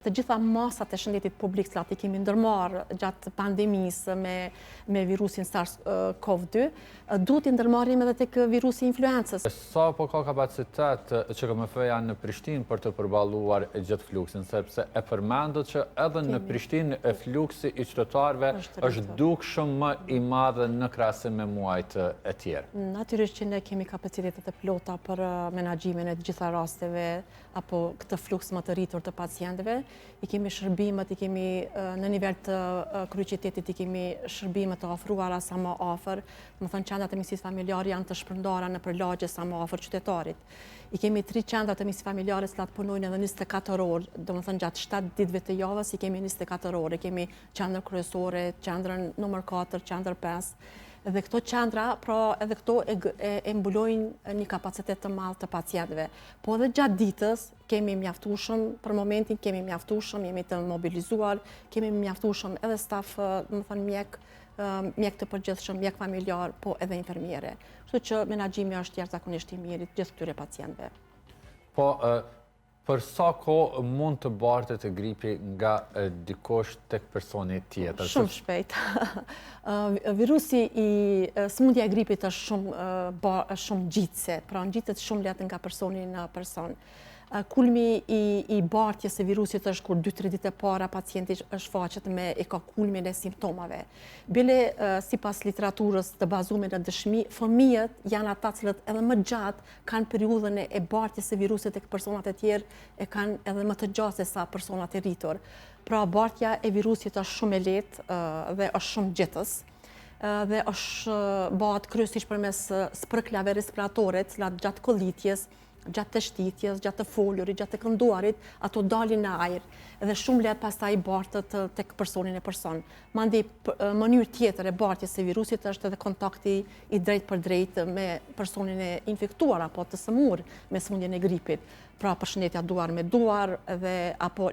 Të gjitha masat e shëndetit publik që i kemi ndërmarrë gjatë pandemisë me virusin SARS-CoV-2, duhet i ndërmarrim edhe tek virusi influencës. Sa po ka kapacitet QKMF-ja në Prishtinë për të përballuar gjithë fluksin, sepse e përmendët që edhe në Prishtinë fluksi i qytetarëve është dukshëm më i madh në krahasim me muajt e tjerë. Natyrisht që ne kemi kapacitetet e plota për menaxhimin e të gjitha rasteve apo këtë fluks më të rritur të pacientëve. I kemi shërbimet, i kemi në nivel të kryeqytetit, i kemi shërbimet të ofruara sa më afër. Do të thënë qendrat e mjekësisë familjare janë të shpërndara në përlagje sa më afër qytetarit. I kemi 3 qendra të mjekësisë familjare që punojnë edhe 24 orë, do të thënë gjatë 7 ditëve të javës i kemi 24 orë. Kemi qendrën kryesore, qendrën numër 4, qendër 5. Dhe këto qendra, pra edhe këto e mbulojnë një kapacitet të madh të pacientëve. Po edhe gjatë ditës kemi mjaftueshëm, për momentin kemi mjaftueshëm, jemi të mobilizuar, kemi mjaftueshëm edhe staf, do të thënë mjek të përgjithshëm, mjek familjar, po edhe infermiere. Kështu që menaxhimi është jashtëzakonisht i mirë gjithë këtyre pacientëve. Po, për sa kohë mund të bartet e gripi nga dikush tek personi tjetër? Shumë shpejt. Virusi sëmundja e gripit është shumë ngjitse, pra ngjitet shumë lehtë nga personi në person. Kulmi i bartjes së virusit është kur 2-3 ditë e para pacienti shfaqet e ka kulmin e simptomave. Bile sipas literaturës të bazuar në dëshmi, fëmijët janë ata cilët edhe më gjatë kanë periudhën e bartjes së virusit tek personat e tjerë, e kanë edhe më të gjatë se sa personat e rritur. Pra bartja e virusit është shumë e lehtë dhe është shumë gjetës. Dhe bëhet kryesisht përmes sprëklave respiratore, të cilat gjatë kollitjes, gjatë të shtitjes, gjatë të folurit, gjatë të kënduarit, ato dalin në ajër dhe shumë lehtë pastaj bartet tek personin e person. Mandej mënyrë tjetër e bartjes së virusit është edhe kontakti i drejt për drejt me personin e infektuar apo të sëmurë me sëmundjen e gripit. Pra përshëndetja duar me duar apo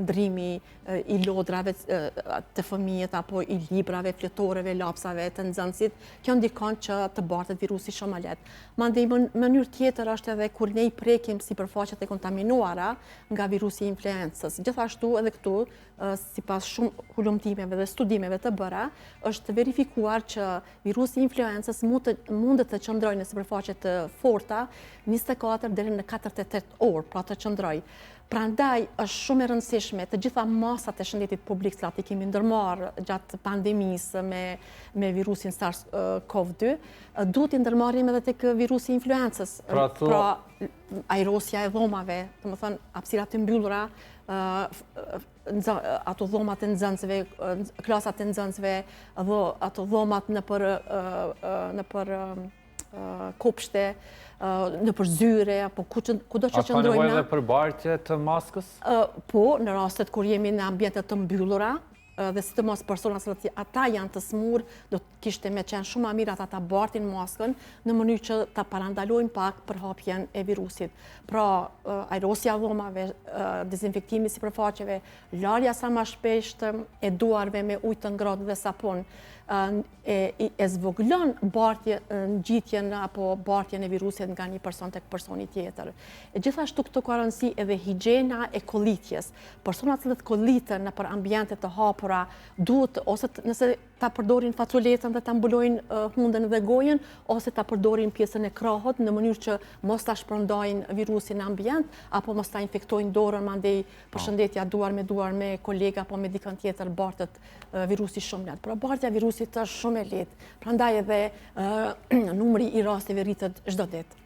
ndrimi i lodrave të fëmijët apo i librave, fletoreve, lapsave të nxënësit, kjo ndikon që të bartet virusi shumë më lehtë. Mandej mënyrë tjetër është edhe kur ne i prekim sipërfaqet e kontaminuara nga virusi i influencës. Gjithashtu edhe këtu, sipas shumë hulumtimeve dhe studimeve të bëra, është verifikuar që virusi i influencës mund të qëndrojë në sipërfaqe të forta 24 deri në 48 orë, pra të qëndrojë. Prandaj është shumë e rëndësishme të gjitha masat e shëndetit publik që i kemi ndërmarrë gjatë pandemisë me virusin SARS-CoV-2, duhet i ndërmarrim edhe tek virusi influencës. Pra ajrosja e dhomave, domethënë hapësirat e mbyllura, ato dhomat e nxënësve, klasat e nxënësve, ato dhomat nëpër kopshte, nëpër zyre, apo kudo që qëndrojnë. A ka nevojë edhe për bartje të maskës? Po, në rastet kur jemi në ambiente të mbyllura, dhe sidomos personat që ata janë të smur, do të kishte me qenë shumë më mirë ata ta bartin maskën në mënyrë që ta parandalojnë pak përhapjen e virusit. Pra, ajrosja dhomave, dezinfektimi sipërfaqeve, larja sa më shpejt e duarve me ujë të ngrohtë dhe sapun, e zvoglon ngjitjen apo bartjen e virusit nga një person tek personi tjetër. Gjithashtu këto ka rëndësi edhe higjiena e kollitjes. Personat që kolliten nëpër ambiente të hapura duhet ose nëse ta përdorin facoletën dhe ta mbulojnë hundën dhe gojën, ose ta përdorin pjesën e krahut në mënyrë që mos ta shpërndajnë virusin në ambient, apo mos ta infektojnë dorën, mandej përshëndetja duar me kolega apo me dikën tjetër bartet virusi shumë lehtë. Pra bartja e virusit është shumë e lehtë. Prandaj edhe numri i rasteve rritet çdo ditë.